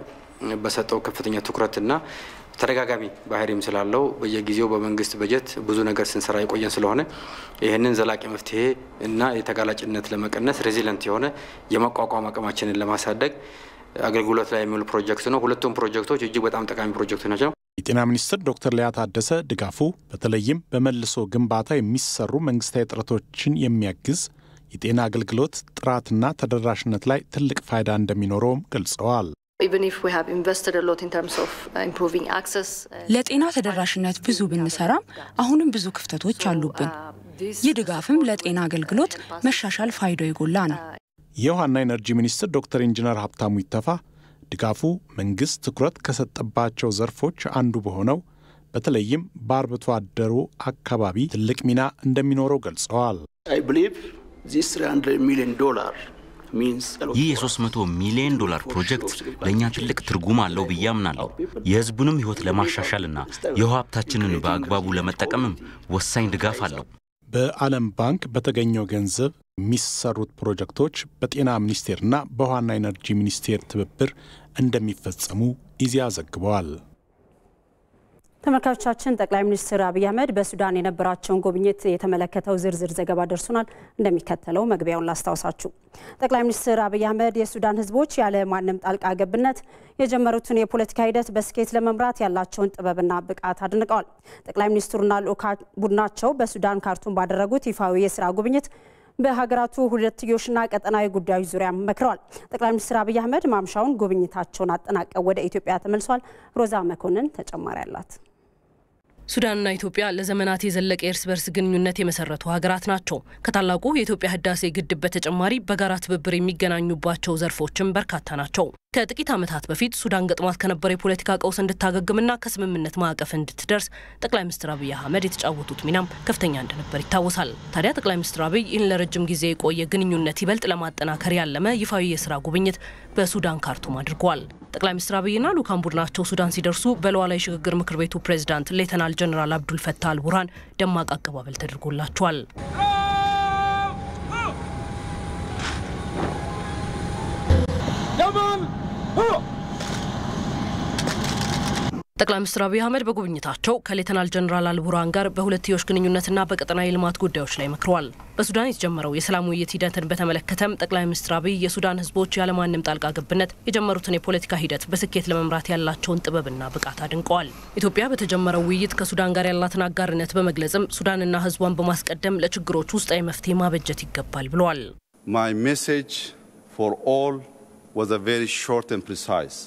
በሰጠው ከፍተኛ ትኩረትና ተደጋጋሚ ባህሪም ስላለው በየጊዜው በመንግስት በጀት ብዙ ነገር ስንሰራ የቆየን ስለሆነ ይህንን ዘላቂ መፍትሄ እና የተጋላጭነት ለመቀነስ ሬዚለንት የሆነ የመቋቋም አቅማችንን ለማሳደግ አገልግሎት ላይ የሚውል ፕሮጀክት ነው። ሁለቱም ፕሮጀክቶች እጅግ በጣም ጠቃሚ ፕሮጀክቶች ናቸው። የጤና ሚኒስትር ዶክተር ሊያ ታደሰ ድጋፉ በተለይም በመልሶ ግንባታ የሚሰሩ መንግስታዊ ጥረቶችን የሚያግዝ የጤና አገልግሎት ጥራትና ተደራሽነት ላይ ትልቅ ፋይዳ እንደሚኖረውም ገልጸዋል። ለጤና ተደራሽነት ብዙ ብንሰራም አሁንም ብዙ ክፍተቶች አሉብን። ይህ ድጋፍም ለጤና አገልግሎት መሻሻል ፋይዳው የጎላ ነው። የውሃና ኢነርጂ ሚኒስትር ዶክተር ኢንጂነር ሀብታሙ ይተፋ ድጋፉ መንግስት ትኩረት ከሰጠባቸው ዘርፎች አንዱ በሆነው በተለይም በአርብቶ አደሩ አካባቢ ትልቅ ሚና እንደሚኖረው ገልጸዋል። ይህ የ300 ሚሊዮን ዶላር ፕሮጀክት ለእኛ ትልቅ ትርጉም አለው ብዬ አምናለሁ። የህዝቡንም ህይወት ለማሻሻልና የውሃ ሀብታችንን በአግባቡ ለመጠቀምም ወሳኝ ድጋፍ አለው። በዓለም ባንክ በተገኘው ገንዘብ የሚሰሩት ፕሮጀክቶች በጤና ሚኒስቴርና በውሃና ኢነርጂ ሚኒስቴር ትብብር እንደሚፈጸሙ ኢዜአ ዘግበዋል። ተመልካቾቻችን ጠቅላይ ሚኒስትር አብይ አህመድ በሱዳን የነበራቸውን ጉብኝት የተመለከተው ዝርዝር ዘገባ ደርሶናል። እንደሚከተለው መግቢያውን ላስታውሳችሁ። ጠቅላይ ሚኒስትር አብይ አህመድ የሱዳን ህዝቦች ያለ ማንም ጣልቃ ገብነት የጀመሩትን የፖለቲካ ሂደት በስኬት ለመምራት ያላቸውን ጥበብና ብቃት አድንቀዋል። ጠቅላይ ሚኒስትሩና ልዑካን ቡድናቸው በሱዳን ካርቱም ባደረጉት ይፋዊ የስራ ጉብኝት በሀገራቱ ሁለትዮሽና ቀጠናዊ ጉዳዮች ዙሪያ መክረዋል። ጠቅላይ ሚኒስትር አብይ አህመድ ማምሻውን ጉብኝታቸውን አጠናቀው ወደ ኢትዮጵያ ተመልሰዋል። ሮዛ መኮንን ተጨማሪ አላት። ሱዳንና ኢትዮጵያ ለዘመናት የዘለቀ የእርስ በርስ ግንኙነት የመሰረቱ ሀገራት ናቸው። ከታላቁ የኢትዮጵያ ህዳሴ ግድብ በተጨማሪ በጋራ ትብብር የሚገናኙባቸው ዘርፎችም በርካታ ናቸው። ከጥቂት ዓመታት በፊት ሱዳን ገጥሟት ከነበረ የፖለቲካ ቀውስ እንድታገግምና ከስምምነት ማዕቀፍ እንድትደርስ ጠቅላይ ሚኒስትር አብይ አህመድ የተጫወቱት ሚናም ከፍተኛ እንደነበር ይታወሳል። ታዲያ ጠቅላይ ሚኒስትር አብይ ይህን ለረጅም ጊዜ የቆየ ግንኙነት ይበልጥ ለማጠናከር ያለመ ይፋዊ የስራ ጉብኝት በሱዳን ካርቱም አድርገዋል። ጠቅላይ ሚኒስትር አብይና ልዑካን ቡድናቸው ሱዳን ሲደርሱ በሉዓላዊ ሽግግር ምክር ቤቱ ፕሬዝዳንት ሌተናል ጀነራል አብዱል ፈታህ አልቡርሃን ደማቅ አቀባበል ተደርጎላቸዋል። ጠቅላይ ሚኒስትር አብይ አህመድ በጉብኝታቸው ከሌተናል ጀነራል አልቡርሃን ጋር በሁለትዮሽ ግንኙነትና በቀጠናዊ ልማት ጉዳዮች ላይ መክረዋል። በሱዳን የተጀመረው የሰላም ውይይት ሂደትን በተመለከተም ጠቅላይ ሚኒስትር አብይ የሱዳን ህዝቦች ያለማንም ጣልቃ ገብነት የጀመሩትን የፖለቲካ ሂደት በስኬት ለመምራት ያላቸውን ጥበብና ብቃት አድንቀዋል። ኢትዮጵያ በተጀመረው ውይይት ከሱዳን ጋር ያላትን አጋርነት በመግለጽም ሱዳንና ህዝቧን በማስቀደም ለችግሮች ውስጣዊ መፍትሄ ማበጀት ይገባል ብለዋል። My message for all was a very short and precise.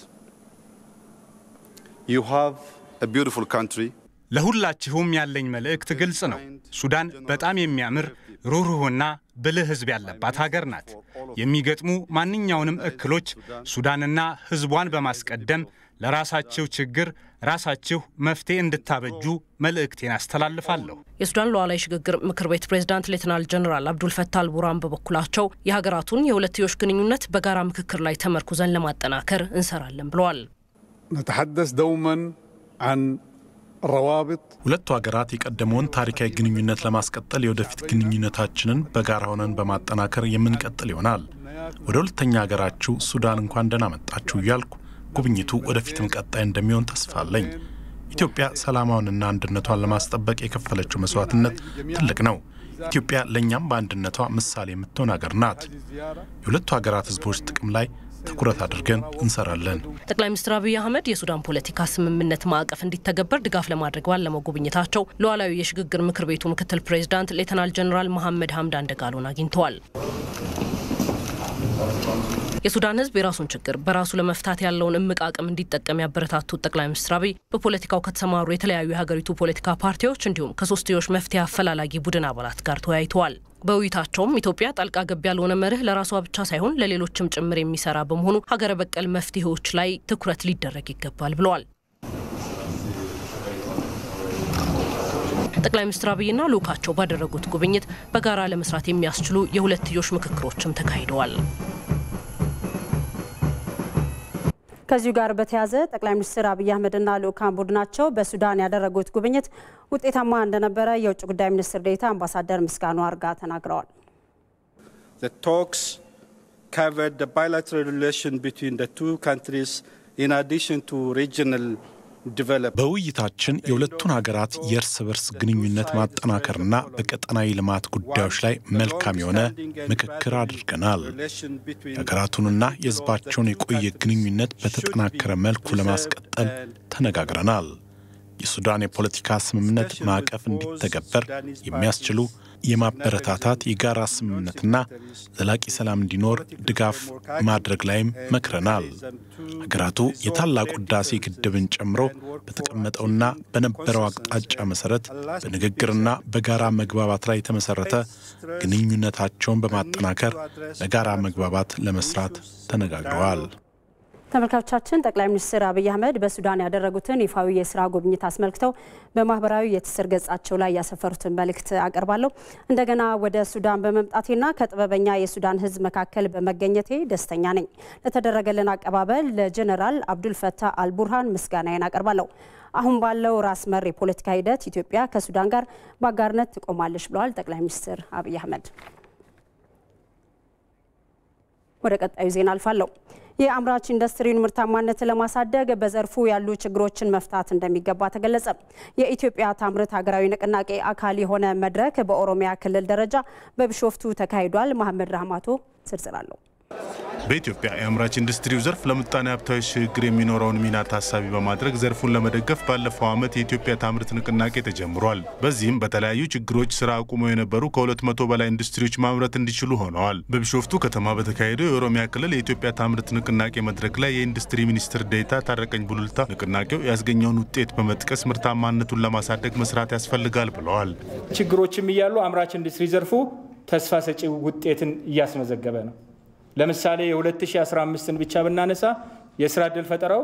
You have a beautiful country. ለሁላችሁም ያለኝ መልእክት ግልጽ ነው። ሱዳን በጣም የሚያምር ሩህሩህና ብልህ ህዝብ ያለባት ሀገር ናት። የሚገጥሙ ማንኛውንም እክሎች ሱዳንና ህዝቧን በማስቀደም ለራሳችሁ ችግር ራሳችሁ መፍትሄ እንድታበጁ መልእክቴን አስተላልፋለሁ። የሱዳን ሉዓላዊ ሽግግር ምክር ቤት ፕሬዝዳንት ሌተናል ጀነራል አብዱል ፈታህ አልቡርሃን በበኩላቸው የሀገራቱን የሁለትዮሽ ግንኙነት በጋራ ምክክር ላይ ተመርኩዘን ለማጠናከር እንሰራለን ብለዋል። نتحدث دوما عن روابط ሁለቱ ሀገራት የቀደመውን ታሪካዊ ግንኙነት ለማስቀጠል የወደፊት ግንኙነታችንን በጋራ ሆነን በማጠናከር የምንቀጥል ይሆናል። ወደ ሁለተኛ ሀገራችሁ ሱዳን እንኳን ደህና መጣችሁ እያልኩ ጉብኝቱ ወደፊትም ቀጣይ እንደሚሆን ተስፋ አለኝ። ኢትዮጵያ ሰላማውንና አንድነቷን ለማስጠበቅ የከፈለችው መስዋዕትነት ትልቅ ነው። ኢትዮጵያ ለኛም በአንድነቷ ምሳሌ የምትሆን ሀገር ናት። የሁለቱ ሀገራት ህዝቦች ጥቅም ላይ ትኩረት አድርገን እንሰራለን። ጠቅላይ ሚኒስትር አብይ አህመድ የሱዳን ፖለቲካ ስምምነት ማዕቀፍ እንዲተገበር ድጋፍ ለማድረግ ባለመው ጉብኝታቸው ሉዓላዊ የሽግግር ምክር ቤቱ ምክትል ፕሬዝዳንት ሌተናል ጀነራል መሐመድ ሐምዳን ደጋሎን አግኝተዋል። የሱዳን ህዝብ የራሱን ችግር በራሱ ለመፍታት ያለውን እምቅ አቅም እንዲጠቀም ያበረታቱት ጠቅላይ ሚኒስትር አብይ በፖለቲካው ከተሰማሩ የተለያዩ የሀገሪቱ ፖለቲካ ፓርቲዎች እንዲሁም ከሶስትዮሽ መፍትሄ አፈላላጊ ቡድን አባላት ጋር ተወያይተዋል። በውይይታቸውም ኢትዮጵያ ጣልቃ ገብ ያልሆነ መርህ ለራሷ ብቻ ሳይሆን ለሌሎችም ጭምር የሚሰራ በመሆኑ ሀገረ በቀል መፍትሄዎች ላይ ትኩረት ሊደረግ ይገባል ብለዋል። ጠቅላይ ሚኒስትር አብይና ልኡካቸው ባደረጉት ጉብኝት በጋራ ለመስራት የሚያስችሉ የሁለትዮሽ ምክክሮችም ተካሂደዋል። ከዚሁ ጋር በተያያዘ ጠቅላይ ሚኒስትር አብይ አህመድና ልኡካን ቡድናቸው በሱዳን ያደረጉት ጉብኝት ውጤታማ እንደነበረ የውጭ ጉዳይ ሚኒስትር ዴኤታ አምባሳደር ምስጋኑ አርጋ ተናግረዋል። The talks covered the bilateral relation between the two countries in addition to regional በውይይታችን የሁለቱን ሀገራት የእርስ በርስ ግንኙነት ማጠናከርና በቀጠናዊ ልማት ጉዳዮች ላይ መልካም የሆነ ምክክር አድርገናል። የሀገራቱንና የሕዝባቸውን የቆየ ግንኙነት በተጠናከረ መልኩ ለማስቀጠል ተነጋግረናል። የሱዳን የፖለቲካ ስምምነት ማዕቀፍ እንዲተገበር የሚያስችሉ የማበረታታት የጋራ ስምምነትና ዘላቂ ሰላም እንዲኖር ድጋፍ ማድረግ ላይም መክረናል። ሀገራቱ የታላቁ ህዳሴ ግድብን ጨምሮ በተቀመጠውና በነበረው አቅጣጫ መሰረት በንግግርና በጋራ መግባባት ላይ የተመሰረተ ግንኙነታቸውን በማጠናከር ለጋራ መግባባት ለመስራት ተነጋግረዋል። ተመልካቾቻችን ጠቅላይ ሚኒስትር አብይ አህመድ በሱዳን ያደረጉትን ይፋዊ የስራ ጉብኝት አስመልክተው በማህበራዊ የትስስር ገጻቸው ላይ ያሰፈሩትን መልእክት አቀርባለሁ። እንደገና ወደ ሱዳን በመምጣቴና ከጥበበኛ የሱዳን ህዝብ መካከል በመገኘቴ ደስተኛ ነኝ። ለተደረገልን አቀባበል ለጀነራል አብዱል ፈታህ አልቡርሃን ምስጋናዬን አቀርባለሁ። አሁን ባለው ራስ መር የፖለቲካ ሂደት ኢትዮጵያ ከሱዳን ጋር በአጋርነት ትቆማለች ብለዋል ጠቅላይ ሚኒስትር አብይ አህመድ። ወደ ቀጣዩ ዜና አልፋለሁ። የአምራች ኢንዱስትሪውን ምርታማነት ለማሳደግ በዘርፉ ያሉ ችግሮችን መፍታት እንደሚገባ ተገለጸ። የኢትዮጵያ ታምርት ሀገራዊ ንቅናቄ አካል የሆነ መድረክ በኦሮሚያ ክልል ደረጃ በቢሾፍቱ ተካሂዷል። መሐመድ ራህማቶ ዝርዝር አለው። በኢትዮጵያ የአምራች ኢንዱስትሪው ዘርፍ ለምጣኔ ሀብታዊ ሽግግር የሚኖረውን ሚና ታሳቢ በማድረግ ዘርፉን ለመደገፍ ባለፈው ዓመት የኢትዮጵያ ታምርት ንቅናቄ ተጀምሯል። በዚህም በተለያዩ ችግሮች ስራ አቁመው የነበሩ ከ200 በላይ ኢንዱስትሪዎች ማምረት እንዲችሉ ሆነዋል። በቢሾፍቱ ከተማ በተካሄደው የኦሮሚያ ክልል የኢትዮጵያ ታምርት ንቅናቄ መድረክ ላይ የኢንዱስትሪ ሚኒስትር ዴኤታ ታረቀኝ ቡሉልታ ንቅናቄው ያስገኘውን ውጤት በመጥቀስ ምርታማነቱን ለማሳደግ መስራት ያስፈልጋል ብለዋል። ችግሮችም እያሉ አምራች ኢንዱስትሪ ዘርፉ ተስፋ ሰጪ ውጤትን እያስመዘገበ ነው። ለምሳሌ የ2015ን ብቻ ብናነሳ የስራ ዕድል ፈጠራው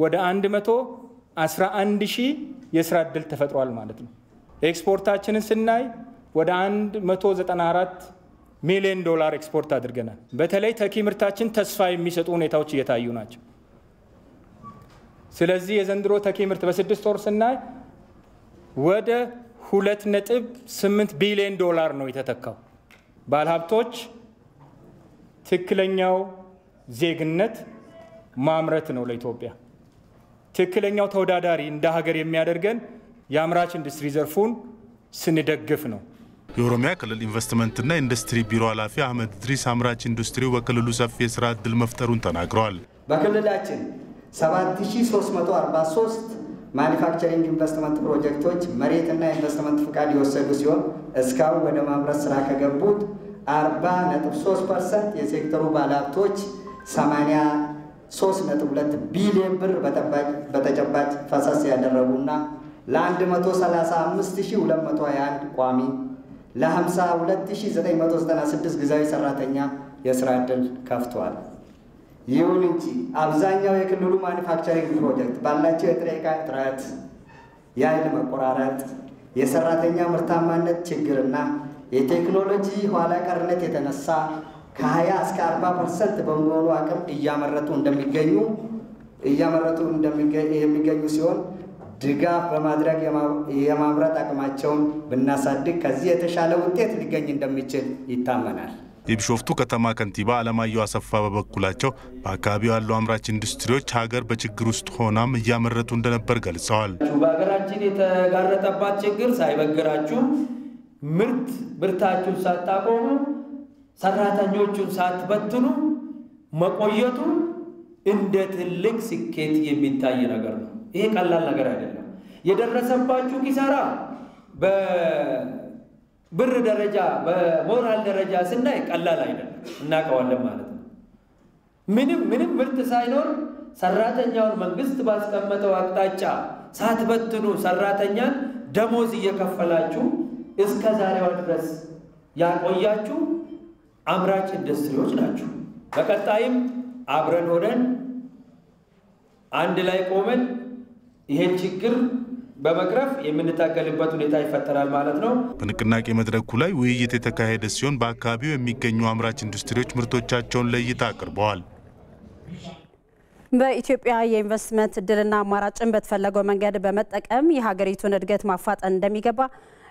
ወደ 111,000 የስራ ዕድል ተፈጥሯል ማለት ነው። ኤክስፖርታችንን ስናይ ወደ 194 ሚሊዮን ዶላር ኤክስፖርት አድርገናል። በተለይ ተኪ ምርታችን ተስፋ የሚሰጡ ሁኔታዎች እየታዩ ናቸው። ስለዚህ የዘንድሮ ተኪ ምርት በ6 ወር ስናይ ወደ 2.8 ቢሊዮን ዶላር ነው የተተካው። ባለሀብቶች ትክክለኛው ዜግነት ማምረት ነው ለኢትዮጵያ። ትክክለኛው ተወዳዳሪ እንደ ሀገር የሚያደርገን የአምራች ኢንዱስትሪ ዘርፉን ስንደግፍ ነው። የኦሮሚያ ክልል ኢንቨስትመንትና ኢንዱስትሪ ቢሮ ኃላፊ አህመድ ድሪስ አምራች ኢንዱስትሪው በክልሉ ሰፊ የስራ ዕድል መፍጠሩን ተናግረዋል። በክልላችን 7343 ማኒፋክቸሪንግ ኢንቨስትመንት ፕሮጀክቶች መሬትና ኢንቨስትመንት ፍቃድ የወሰዱ ሲሆን እስካሁን ወደ ማምረት ስራ ከገቡት 40.3% የሴክተሩ ባለሀብቶች 83.2 ቢሊዮን ብር በተጨባጭ ፈሰስ ያደረጉና ለ135221 ቋሚ ለ52996 ጊዜያዊ ሰራተኛ የስራ ዕድል ከፍቷል። ይሁን እንጂ አብዛኛው የክልሉ ማኒፋክቸሪንግ ፕሮጀክት ባላቸው የጥሬ ዕቃ እጥረት፣ የኃይል መቆራረጥ፣ የሰራተኛ ምርታማነት ችግርና የቴክኖሎጂ ኋላ ቀርነት የተነሳ ከ20 እስከ 40% በሚሆኑ አቅም እያመረቱ የሚገኙ ሲሆን ድጋፍ በማድረግ የማምረት አቅማቸውን ብናሳድግ ከዚህ የተሻለ ውጤት ሊገኝ እንደሚችል ይታመናል። የቢሾፍቱ ከተማ ከንቲባ አለማየሁ አሰፋ በበኩላቸው በአካባቢው ያሉ አምራች ኢንዱስትሪዎች ሀገር በችግር ውስጥ ሆናም እያመረቱ እንደነበር ገልጸዋል። በሀገራችን የተጋረጠባት ችግር ሳይበግራችሁ ምርታችሁን ሳታቆሙ ሰራተኞቹን ሳትበትኑ መቆየቱ እንደ ትልቅ ስኬት የሚታይ ነገር ነው። ይሄ ቀላል ነገር አይደለም። የደረሰባችሁ ኪሳራ በብር ደረጃ በሞራል ደረጃ ስናይ ቀላል አይደለም፣ እናውቀዋለን ማለት ነው። ምንም ምርት ሳይኖር ሰራተኛውን መንግስት ባስቀመጠው አቅጣጫ ሳትበትኑ ሰራተኛን ደሞዝ እየከፈላችሁ እስከ ዛሬዋ ድረስ ያቆያችሁ አምራች ኢንዱስትሪዎች ናቸው። በቀጣይም አብረን ሆነን አንድ ላይ ቆመን ይሄን ችግር በመቅረፍ የምንታገልበት ሁኔታ ይፈጠራል ማለት ነው። በንቅናቄ መድረኩ ላይ ውይይት የተካሄደ ሲሆን በአካባቢው የሚገኙ አምራች ኢንዱስትሪዎች ምርቶቻቸውን ለእይታ አቅርበዋል። በኢትዮጵያ የኢንቨስትመንት እድልና አማራጭን በተፈለገው መንገድ በመጠቀም የሀገሪቱን እድገት ማፋጠን እንደሚገባ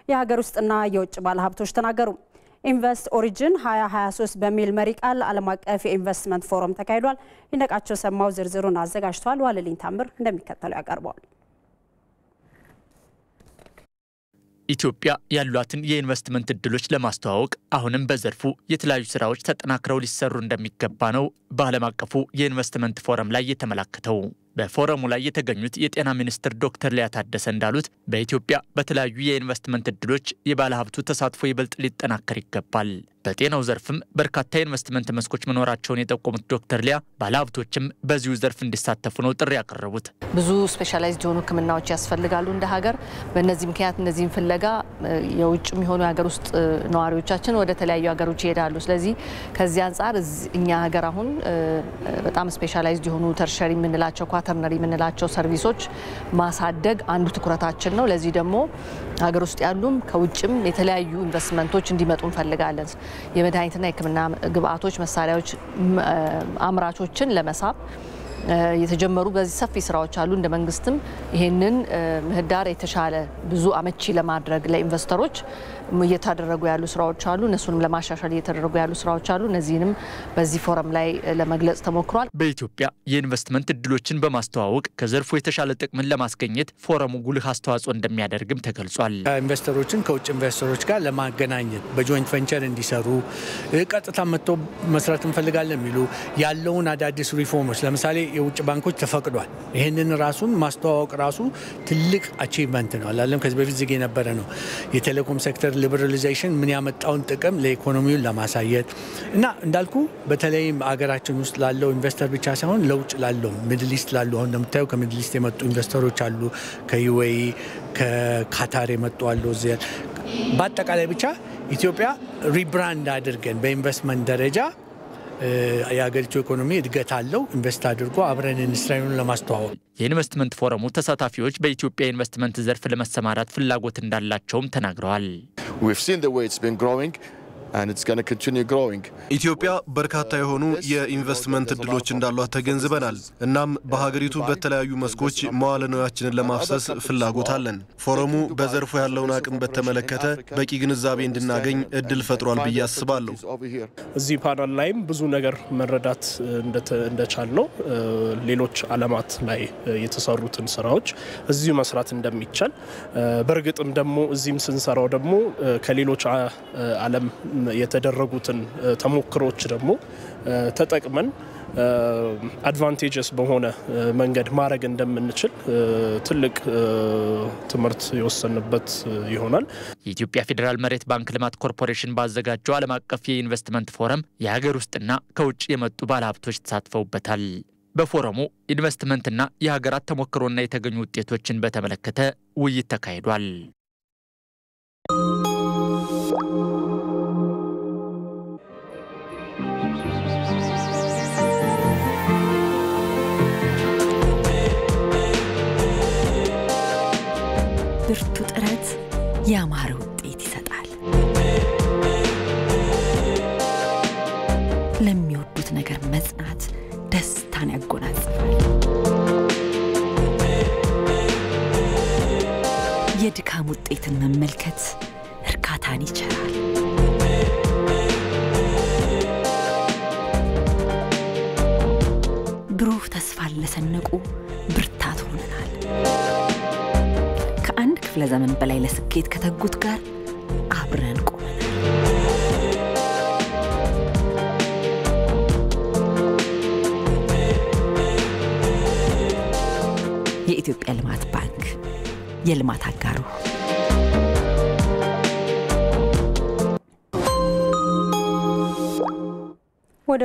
የሀገር ውስጥና የውጭ ባለሀብቶች ተናገሩ። ኢንቨስት ኦሪጅን 2023 በሚል መሪ ቃል ዓለም አቀፍ የኢንቨስትመንት ፎረም ተካሂዷል። ይነቃቸው ሰማው ዝርዝሩን አዘጋጅቷል። ዋለልኝ ታምር እንደሚከተለው ያቀርበዋል። ኢትዮጵያ ያሏትን የኢንቨስትመንት እድሎች ለማስተዋወቅ አሁንም በዘርፉ የተለያዩ ስራዎች ተጠናክረው ሊሰሩ እንደሚገባ ነው በዓለም አቀፉ የኢንቨስትመንት ፎረም ላይ የተመላከተው። በፎረሙ ላይ የተገኙት የጤና ሚኒስትር ዶክተር ሊያ ታደሰ እንዳሉት በኢትዮጵያ በተለያዩ የኢንቨስትመንት እድሎች የባለሀብቱ ተሳትፎ ይበልጥ ሊጠናከር ይገባል። በጤናው ዘርፍም በርካታ የኢንቨስትመንት መስኮች መኖራቸውን የጠቆሙት ዶክተር ሊያ ባለሀብቶችም በዚሁ ዘርፍ እንዲሳተፉ ነው ጥሪ ያቀረቡት። ብዙ ስፔሻላይዝድ የሆኑ ሕክምናዎች ያስፈልጋሉ እንደ ሀገር። በእነዚህ ምክንያት እነዚህን ፍለጋ የውጭ የሚሆኑ የሀገር ውስጥ ነዋሪዎቻችን ወደ ተለያዩ ሀገሮች ይሄዳሉ። ስለዚህ ከዚህ አንጻር እኛ ሀገር አሁን በጣም ስፔሻላይዝድ የሆኑ ተርሸሪ የምንላቸው ኳተርነሪ የምንላቸው ሰርቪሶች ማሳደግ አንዱ ትኩረታችን ነው። ለዚህ ደግሞ ሀገር ውስጥ ያሉም ከውጭም የተለያዩ ኢንቨስትመንቶች እንዲመጡ እንፈልጋለን። የመድኃኒትና የሕክምና ግብአቶች፣ መሳሪያዎች አምራቾችን ለመሳብ የተጀመሩ በዚህ ሰፊ ስራዎች አሉ። እንደ መንግስትም ይሄንን ምህዳር የተሻለ ብዙ አመቺ ለማድረግ ለኢንቨስተሮች እየተደረጉ ያሉ ስራዎች አሉ። እነሱንም ለማሻሻል እየተደረጉ ያሉ ስራዎች አሉ። እነዚህንም በዚህ ፎረም ላይ ለመግለጽ ተሞክሯል። በኢትዮጵያ የኢንቨስትመንት እድሎችን በማስተዋወቅ ከዘርፉ የተሻለ ጥቅምን ለማስገኘት ፎረሙ ጉልህ አስተዋጽኦ እንደሚያደርግም ተገልጿል። ኢንቨስተሮችን ከውጭ ኢንቨስተሮች ጋር ለማገናኘት በጆይንት ቬንቸር እንዲሰሩ ቀጥታ መጥቶ መስራት እንፈልጋለን የሚሉ ያለውን አዳዲስ ሪፎርሞች ለምሳሌ የውጭ ባንኮች ተፈቅዷል። ይህንን ራሱን ማስተዋወቅ ራሱ ትልቅ አቺቭመንት ነው። አላለም ከዚህ በፊት ዝግ የነበረ ነው። የቴሌኮም ሴክተር ሊበራላይዜሽን ምን ያመጣውን ጥቅም ለኢኮኖሚውን ለማሳየት እና እንዳልኩ በተለይም አገራችን ውስጥ ላለው ኢንቨስተር ብቻ ሳይሆን ለውጭ ላለው ሚድል ኢስት ላለው አሁን እንደምታየው ከሚድል ኢስት የመጡ ኢንቨስተሮች አሉ። ከዩኤኢ ከካታር የመጡ አሉ። እዚያ በአጠቃላይ ብቻ ኢትዮጵያ ሪብራንድ አድርገን በኢንቨስትመንት ደረጃ የሀገሪቱ ኢኮኖሚ እድገት አለው ኢንቨስት አድርጎ አብረን ኢንዱስትሪውን ለማስተዋወቅ የኢንቨስትመንት ፎረሙ ተሳታፊዎች በኢትዮጵያ ኢንቨስትመንት ዘርፍ ለመሰማራት ፍላጎት እንዳላቸውም ተናግረዋል። ኢትዮጵያ በርካታ የሆኑ የኢንቨስትመንት እድሎች እንዳሏት ተገንዝበናል። እናም በሀገሪቱ በተለያዩ መስኮች መዋለ ንዋያችንን ለማፍሰስ ፍላጎት አለን። ፎረሙ በዘርፉ ያለውን አቅም በተመለከተ በቂ ግንዛቤ እንድናገኝ እድል ፈጥሯል ብዬ አስባለሁ። እዚህ ፓናል ላይም ብዙ ነገር መረዳት እንደቻል ነው። ሌሎች ዓለማት ላይ የተሰሩትን ስራዎች እዚሁ መስራት እንደሚቻል በእርግጥም ደግሞ እዚህም ስንሰራው ደግሞ ከሌሎች ዓለም የተደረጉትን ተሞክሮች ደግሞ ተጠቅመን አድቫንቴጀስ በሆነ መንገድ ማድረግ እንደምንችል ትልቅ ትምህርት የወሰንበት ይሆናል። የኢትዮጵያ ፌዴራል መሬት ባንክ ልማት ኮርፖሬሽን ባዘጋጀው ዓለም አቀፍ የኢንቨስትመንት ፎረም የሀገር ውስጥና ከውጭ የመጡ ባለሀብቶች ተሳትፈውበታል። በፎረሙ ኢንቨስትመንትና የሀገራት ተሞክሮና የተገኙ ውጤቶችን በተመለከተ ውይይት ተካሂዷል። ብርቱ ጥረት ያማረ ውጤት ይሰጣል። ለሚወዱት ነገር መጽናት ደስታን ያጎናጽፋል። የድካም ውጤትን መመልከት እርካታን ይቸራል። ብሩህ ተስፋን ለሰነቁ ብርታት ሆነናል። ከአንድ ክፍለ ዘመን በላይ ለስኬት ከተጉት ጋር አብረን ቆመናል። የኢትዮጵያ ልማት ባንክ የልማት አጋሩ ወደ